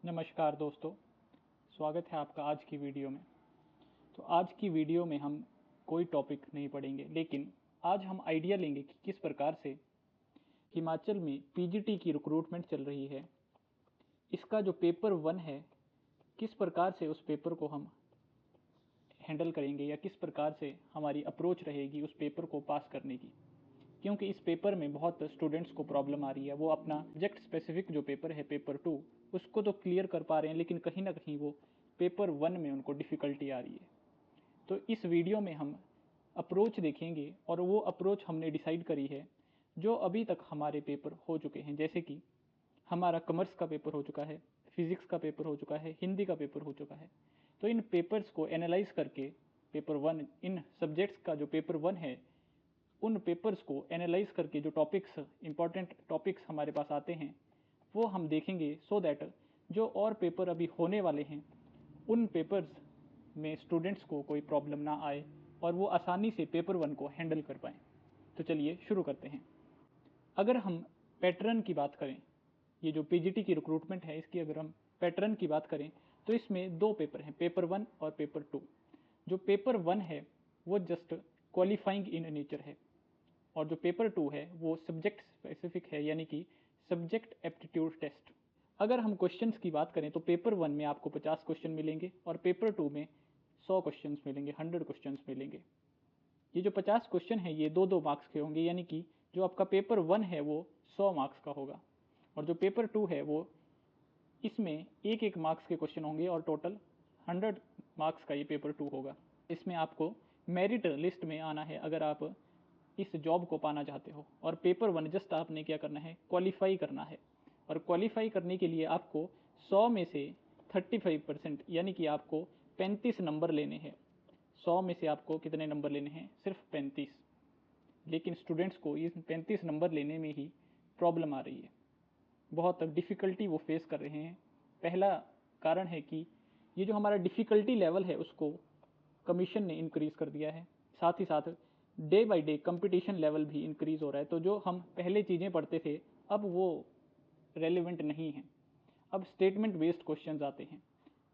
नमस्कार दोस्तों, स्वागत है आपका आज की वीडियो में। तो आज की वीडियो में हम कोई टॉपिक नहीं पढ़ेंगे, लेकिन आज हम आइडिया लेंगे कि किस प्रकार से हिमाचल में पीजीटी की रिक्रूटमेंट चल रही है। इसका जो पेपर 1 है, किस प्रकार से उस पेपर को हम हैंडल करेंगे या किस प्रकार से हमारी अप्रोच रहेगी उस पेपर को पास करने की। क्योंकि इस पेपर में बहुत स्टूडेंट्स को प्रॉब्लम आ रही है। वो अपना सब्जेक्ट स्पेसिफिक जो पेपर है पेपर 2 उसको तो क्लियर कर पा रहे हैं, लेकिन कहीं ना कहीं वो पेपर 1 में उनको डिफ़िकल्टी आ रही है। तो इस वीडियो में हम अप्रोच देखेंगे और वो अप्रोच हमने डिसाइड करी है जो अभी तक हमारे पेपर हो चुके हैं। जैसे कि हमारा कॉमर्स का पेपर हो चुका है, फिजिक्स का पेपर हो चुका है, हिंदी का पेपर हो चुका है। तो इन पेपर्स को एनालाइज करके पेपर 1, इन सब्जेक्ट्स का जो पेपर 1 है, उन पेपर्स को एनालाइज करके जो टॉपिक्स, इंपॉर्टेंट टॉपिक्स हमारे पास आते हैं वो हम देखेंगे, सो दैट जो और पेपर अभी होने वाले हैं उन पेपर्स में स्टूडेंट्स को कोई प्रॉब्लम ना आए और वो आसानी से पेपर 1 को हैंडल कर पाएँ। तो चलिए शुरू करते हैं। अगर हम पैटर्न की बात करें, ये जो पीजीटी की रिक्रूटमेंट है इसकी अगर हम पैटर्न की बात करें तो इसमें दो पेपर हैं, पेपर 1 और पेपर 2। जो पेपर 1 है वो जस्ट क्वालिफाइंग इन नेचर है और जो पेपर 2 है वो सब्जेक्ट स्पेसिफिक है, यानी कि सब्जेक्ट एप्टीट्यूड टेस्ट। अगर हम क्वेश्चंस की बात करें तो पेपर 1 में आपको 50 क्वेश्चन मिलेंगे और पेपर 2 में 100 क्वेश्चंस मिलेंगे, 100 क्वेश्चंस मिलेंगे। ये जो 50 क्वेश्चन है ये 2-2 मार्क्स के होंगे, यानी कि जो आपका पेपर 1 है वो 100 मार्क्स का होगा और जो पेपर 2 है वो इसमें एक एक मार्क्स के क्वेश्चन होंगे और टोटल 100 मार्क्स का ये पेपर 2 होगा। इसमें आपको मेरिट लिस्ट में आना है अगर आप इस जॉब को पाना चाहते हो। और पेपर 1 जस्ट आपने क्या करना है, क्वालिफाई करना है। और क्वालिफाई करने के लिए आपको 100 में से 35% यानी कि आपको 35 नंबर लेने हैं। 100 में से आपको कितने नंबर लेने हैं, सिर्फ 35। लेकिन स्टूडेंट्स को इस 35 नंबर लेने में ही प्रॉब्लम आ रही है, बहुत डिफ़िकल्टी वो फेस कर रहे हैं। पहला कारण है कि ये जो हमारा डिफ़िकल्टी लेवल है उसको कमीशन ने इंक्रीज़ कर दिया है। साथ ही साथ day by day competition level भी इंक्रीज़ हो रहा है। तो जो हम पहले चीज़ें पढ़ते थे अब वो रेलिवेंट नहीं है। अब स्टेटमेंट बेस्ड क्वेश्चंस आते हैं,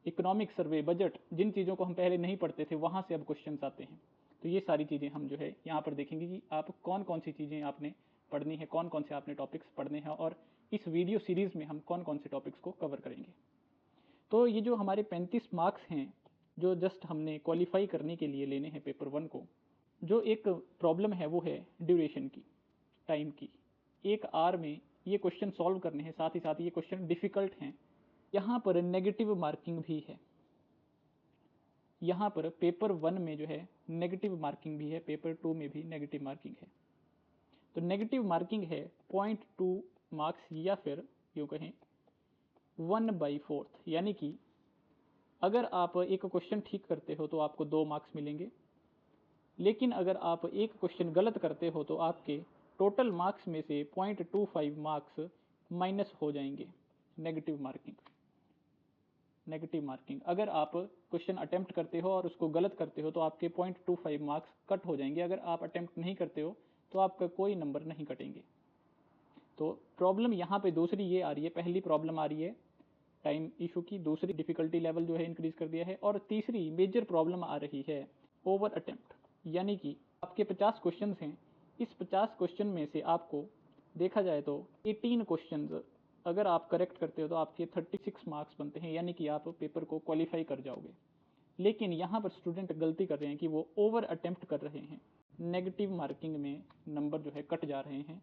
इकोनॉमिक सर्वे, बजट, जिन चीज़ों को हम पहले नहीं पढ़ते थे वहाँ से अब क्वेश्चंस आते हैं। तो ये सारी चीज़ें हम जो है यहाँ पर देखेंगे कि आप कौन कौन सी चीज़ें आपने पढ़नी है, कौन कौन से आपने टॉपिक्स पढ़ने हैं और इस वीडियो सीरीज़ में हम कौन कौन से टॉपिक्स को कवर करेंगे। तो ये जो हमारे 35 मार्क्स हैं जो जस्ट हमने क्वालिफाई करने के लिए लेने हैं पेपर 1 को, जो एक प्रॉब्लम है वो है ड्यूरेशन की, टाइम की। 1 आवर में ये क्वेश्चन सॉल्व करने हैं, साथ ही साथ ये क्वेश्चन डिफ़िकल्ट हैं। यहाँ पर नेगेटिव मार्किंग भी है। यहाँ पर पेपर 1 में जो है नेगेटिव मार्किंग भी है, पेपर 2 में भी नेगेटिव मार्किंग है। तो नेगेटिव मार्किंग है 0.2 मार्क्स या फिर यूँ कहें 1/4, यानी कि अगर आप एक क्वेश्चन ठीक करते हो तो आपको 2 मार्क्स मिलेंगे, लेकिन अगर आप एक क्वेश्चन गलत करते हो तो आपके टोटल मार्क्स में से 0.25 मार्क्स माइनस हो जाएंगे। नेगेटिव मार्किंग, नेगेटिव मार्किंग, अगर आप क्वेश्चन अटेम्प्ट करते हो और उसको गलत करते हो तो आपके 0.25 मार्क्स कट हो जाएंगे। अगर आप अटेम्प्ट नहीं करते हो तो आपका कोई नंबर नहीं कटेंगे। तो प्रॉब्लम यहाँ पे दूसरी ये आ रही है, पहली प्रॉब्लम आ रही है टाइम इशू की, दूसरी डिफ़िकल्टी लेवल जो है इंक्रीज़ कर दिया है, और तीसरी मेजर प्रॉब्लम आ रही है ओवर अटेम्प्ट। यानी कि आपके 50 क्वेश्चन हैं, इस 50 क्वेश्चन में से आपको देखा जाए तो 18 क्वेश्चन अगर आप करेक्ट करते हो तो आपके 36 मार्क्स बनते हैं, यानी कि आप पेपर को क्वालिफाई कर जाओगे। लेकिन यहाँ पर स्टूडेंट गलती कर रहे हैं कि वो ओवर अटेम्प्ट कर रहे हैं, नेगेटिव मार्किंग में नंबर जो है कट जा रहे हैं।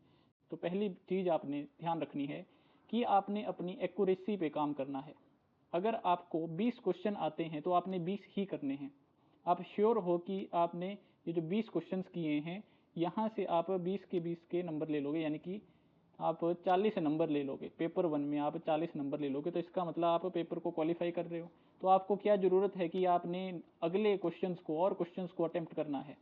तो पहली चीज़ आपने ध्यान रखनी है कि आपने अपनी एक्यूरेसी पे काम करना है। अगर आपको 20 क्वेश्चन आते हैं तो आपने 20 ही करने हैं। आप श्योर हो कि आपने ये जो 20 क्वेश्चंस किए हैं यहाँ से आप 20 के 20 के नंबर ले लोगे, यानी कि आप 40 नंबर ले लोगे। पेपर 1 में आप 40 नंबर ले लोगे तो इसका मतलब आप पेपर को क्वालिफाई कर रहे हो। तो आपको क्या ज़रूरत है कि आपने अगले क्वेश्चंस को और क्वेश्चंस को अटेम्प्ट करना है।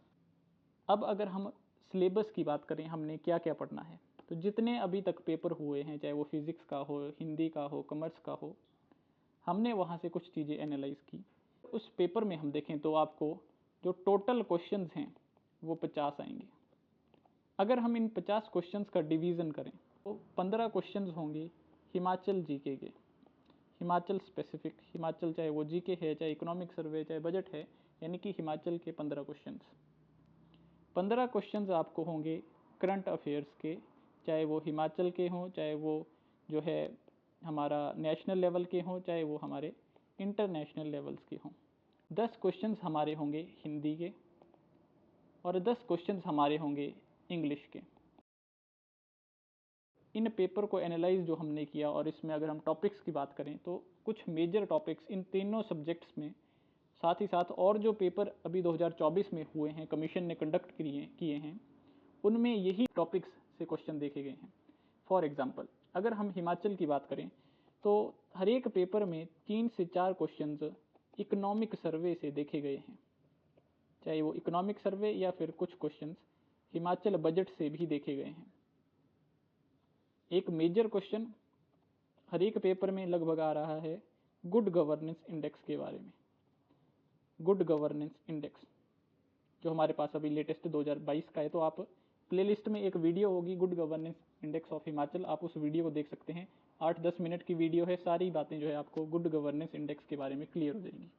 अब अगर हम सिलेबस की बात करें, हमने क्या क्या पढ़ना है, तो जितने अभी तक पेपर हुए हैं, चाहे वो फिज़िक्स का हो, हिंदी का हो, कॉमर्स का हो, हमने वहाँ से कुछ चीज़ें एनालाइज की। उस पेपर में हम देखें तो आपको जो टोटल क्वेश्चंस हैं वो 50 आएंगे। अगर हम इन 50 क्वेश्चंस का डिवीज़न करें तो 15 क्वेश्चंस होंगे हिमाचल जीके के। हिमाचल स्पेसिफिक, हिमाचल चाहे वो जीके है, चाहे इकोनॉमिक सर्वे, चाहे बजट है, यानी कि हिमाचल के 15 क्वेश्चंस। 15 क्वेश्चंस आपको होंगे करंट अफेयर्स के, चाहे वो हिमाचल के हों, चाहे वो जो है हमारा नेशनल लेवल के हों, चाहे वो हमारे इंटरनेशनल लेवल्स के हों। 10 क्वेश्चंस हमारे होंगे हिंदी के और 10 क्वेश्चंस हमारे होंगे इंग्लिश के। इन पेपर को एनालाइज जो हमने किया, और इसमें अगर हम टॉपिक्स की बात करें तो कुछ मेजर टॉपिक्स इन तीनों सब्जेक्ट्स में, साथ ही साथ और जो पेपर अभी 2024 में हुए हैं, कमीशन ने कंडक्ट किए हैं, उनमें यही टॉपिक्स से क्वेश्चन देखे गए हैं। फॉर एग्जांपल, अगर हम हिमाचल की बात करें तो हर एक पेपर में 3 से 4 क्वेश्चंस इकोनॉमिक सर्वे से देखे गए हैं, चाहे वो इकोनॉमिक सर्वे या फिर कुछ क्वेश्चंस हिमाचल बजट से भी देखे गए हैं। एक मेजर क्वेश्चन हर एक पेपर में लगभग आ रहा है गुड गवर्नेंस इंडेक्स के बारे में। गुड गवर्नेंस इंडेक्स जो हमारे पास अभी लेटेस्ट 2022 का है, तो आप प्लेलिस्ट में एक वीडियो होगी good governance index of Himachal, आप उस वीडियो को देख सकते हैं। 8-10 मिनट की वीडियो है, सारी बातें जो है आपको गुड गवर्नेंस इंडेक्स के बारे में क्लियर हो जाएंगी।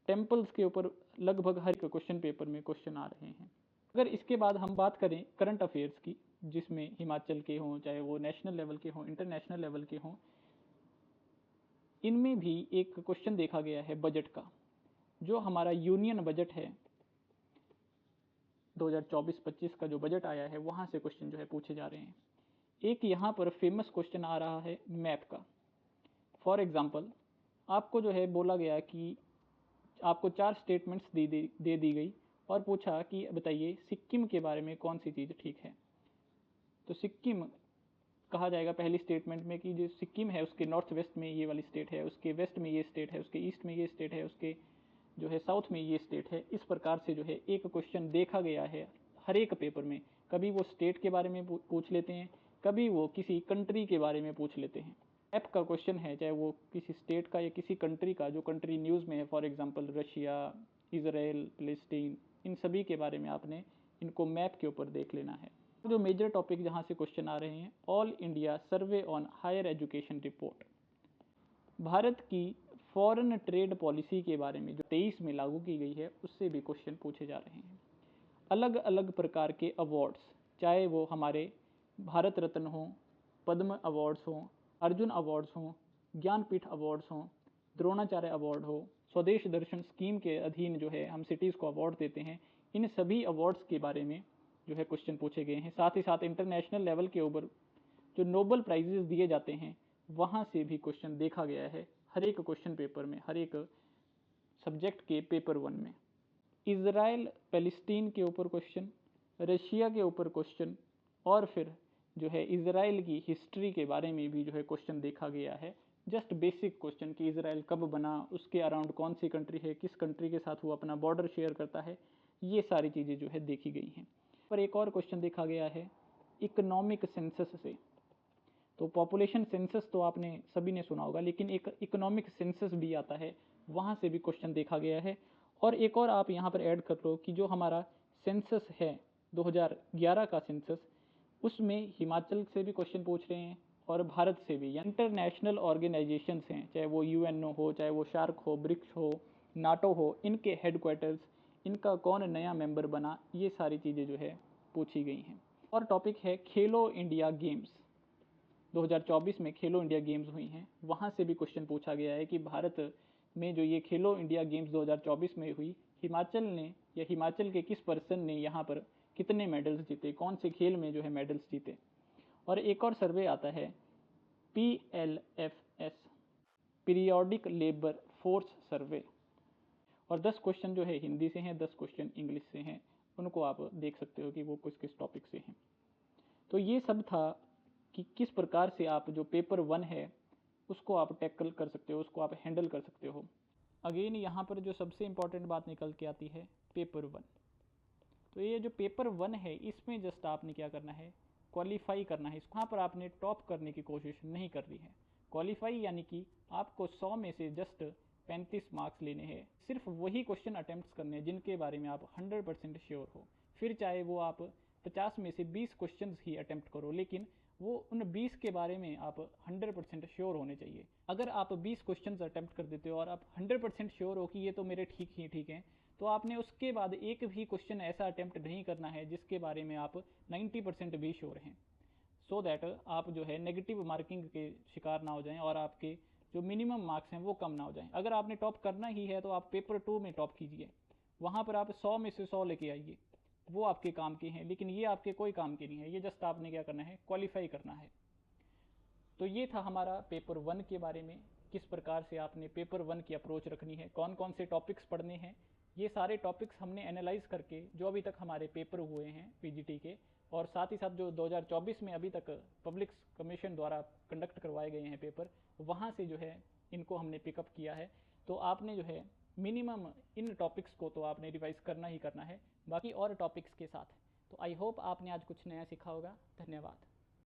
टेम्पल्स के ऊपर लगभग हर एक क्वेश्चन पेपर में क्वेश्चन आ रहे हैं। अगर इसके बाद हम बात करें करंट अफेयर्स की, जिसमें हिमाचल के हों, चाहे वो नेशनल लेवल के हों, इंटरनेशनल लेवल के हों, इनमें भी एक क्वेश्चन देखा गया है बजट का। जो हमारा यूनियन बजट है 2024-25 का जो बजट आया है, वहां से क्वेश्चन जो है पूछे जा रहे हैं। एक यहाँ पर फेमस क्वेश्चन आ रहा है मैप का। फॉर एग्जाम्पल, आपको जो है बोला गया कि आपको 4 स्टेटमेंट्स दे दी गई और पूछा कि बताइए सिक्किम के बारे में कौन सी चीज़ ठीक है। तो सिक्किम कहा जाएगा पहली स्टेटमेंट में कि जो सिक्किम है उसके नॉर्थ वेस्ट में ये वाली स्टेट है, उसके वेस्ट में ये स्टेट है, उसके ईस्ट में ये स्टेट है, उसके जो है साउथ में ये स्टेट है। इस प्रकार से जो है एक क्वेश्चन देखा गया है हर एक पेपर में। कभी वो स्टेट के बारे में पूछ लेते हैं, कभी वो किसी कंट्री के बारे में पूछ लेते हैं। मैप का क्वेश्चन है, चाहे वो किसी स्टेट का या किसी कंट्री का, जो कंट्री न्यूज़ में है, for example Russia, Israel, Palestine, इन सभी के बारे में आपने इनको मैप के ऊपर देख लेना है। जो मेजर टॉपिक जहाँ से क्वेश्चन आ रहे हैं, all India survey on higher education report, Bharat की फॉरेन ट्रेड पॉलिसी के बारे में जो 23 में लागू की गई है, उससे भी क्वेश्चन पूछे जा रहे हैं। अलग अलग प्रकार के अवार्ड्स, चाहे वो हमारे भारत रत्न हों, पद्म अवार्ड्स हों, अर्जुन अवार्ड्स हों, ज्ञानपीठ अवार्ड्स हों, द्रोणाचार्य अवार्ड हो, स्वदेश दर्शन स्कीम के अधीन जो है हम सिटीज़ को अवार्ड देते हैं, इन सभी अवार्ड्स के बारे में जो है क्वेश्चन पूछे गए हैं। साथ ही साथ इंटरनेशनल लेवल के ऊपर जो नोबल प्राइजेस दिए जाते हैं, वहाँ से भी क्वेश्चन देखा गया है हर एक क्वेश्चन पेपर में, हर एक सब्जेक्ट के पेपर 1 में। इजराइल पैलेस्टीन के ऊपर क्वेश्चन, रशिया के ऊपर क्वेश्चन, और फिर जो है इजराइल की हिस्ट्री के बारे में भी जो है क्वेश्चन देखा गया है। जस्ट बेसिक क्वेश्चन कि इजराइल कब बना, उसके अराउंड कौन सी कंट्री है, किस कंट्री के साथ वो अपना बॉर्डर शेयर करता है, ये सारी चीज़ें जो है देखी गई हैं। पर एक और क्वेश्चन देखा गया है इकोनॉमिक सेंसस से। तो पॉपुलेशन सेंसस तो आपने सभी ने सुना होगा, लेकिन एक इकोनॉमिक सेंसस भी आता है, वहाँ से भी क्वेश्चन देखा गया है। और एक और आप यहाँ पर ऐड कर लो कि जो हमारा सेंसस है 2011 का सेंसस, उसमें हिमाचल से भी क्वेश्चन पूछ रहे हैं और भारत से भी। इंटरनेशनल ऑर्गेनाइजेशंस हैं, चाहे वो यूएनओ हो, चाहे वो शार्क हो, ब्रिक्स हो, नाटो हो, इनके हेडक्वार्टर्स, इनका कौन नया मेंबर बना, ये सारी चीज़ें जो है पूछी गई हैं। और टॉपिक है खेलो इंडिया गेम्स। 2024 में खेलो इंडिया गेम्स हुई हैं, वहाँ से भी क्वेश्चन पूछा गया है कि भारत में जो ये खेलो इंडिया गेम्स 2024 में हुई, हिमाचल ने या हिमाचल के किस पर्सन ने यहाँ पर कितने मेडल्स जीते, कौन से खेल में जो है मेडल्स जीते। और एक और सर्वे आता है PLFS, periodic labour force survey, और 10 क्वेश्चन जो है हिंदी से हैं, 10 क्वेश्चन इंग्लिश से हैं। उनको आप देख सकते हो कि वो किस किस टॉपिक से हैं। तो ये सब था कि किस प्रकार से आप जो पेपर 1 है उसको आप टैकल कर सकते हो, उसको आप हैंडल कर सकते हो। अगेन यहाँ पर जो सबसे इम्पॉर्टेंट बात निकल के आती है पेपर 1। तो ये जो पेपर 1 है, इसमें जस्ट आपने क्या करना है, क्वालिफाई करना है। वहाँ पर आपने टॉप करने की कोशिश नहीं करनी है। क्वालिफाई यानी कि आपको 100 में से जस्ट 35 मार्क्स लेने हैं। सिर्फ वही क्वेश्चन अटैम्प्ट करने हैं जिनके बारे में आप 100% श्योर हो। फिर चाहे वो आप 50 में से 20 क्वेश्चन ही अटैम्प्ट करो, लेकिन वो उन 20 के बारे में आप 100% श्योर होने चाहिए। अगर आप 20 क्वेश्चन अटैम्प्ट कर देते हो और आप 100% श्योर हो कि ये तो मेरे ठीक हैं, तो आपने उसके बाद एक भी क्वेश्चन ऐसा अटैम्प्ट नहीं करना है जिसके बारे में आप 90% भी श्योर हैं, सो दैट आप जो है नेगेटिव मार्किंग के शिकार ना हो जाएं और आपके जो मिनिमम मार्क्स हैं वो कम ना हो जाएं। अगर आपने टॉप करना ही है तो आप पेपर 2 में टॉप कीजिए, वहाँ पर आप 100 में से 100 लेके आइए, वो आपके काम के हैं। लेकिन ये आपके कोई काम के नहीं है, ये जस्ट आपने क्या करना है, क्वालिफाई करना है। तो ये था हमारा पेपर 1 के बारे में, किस प्रकार से आपने पेपर 1 की अप्रोच रखनी है, कौन कौन से टॉपिक्स पढ़ने हैं। ये सारे टॉपिक्स हमने एनालाइज करके जो अभी तक हमारे पेपर हुए हैं पीजीटी के, और साथ ही साथ जो 2024 में अभी तक पब्लिक कमीशन द्वारा कंडक्ट करवाए गए हैं पेपर, वहाँ से जो है इनको हमने पिकअप किया है। तो आपने जो है मिनिमम इन टॉपिक्स को तो आपने रिवाइज करना ही करना है, बाकी और टॉपिक्स के साथ। तो आई होप आपने आज कुछ नया सीखा होगा। धन्यवाद।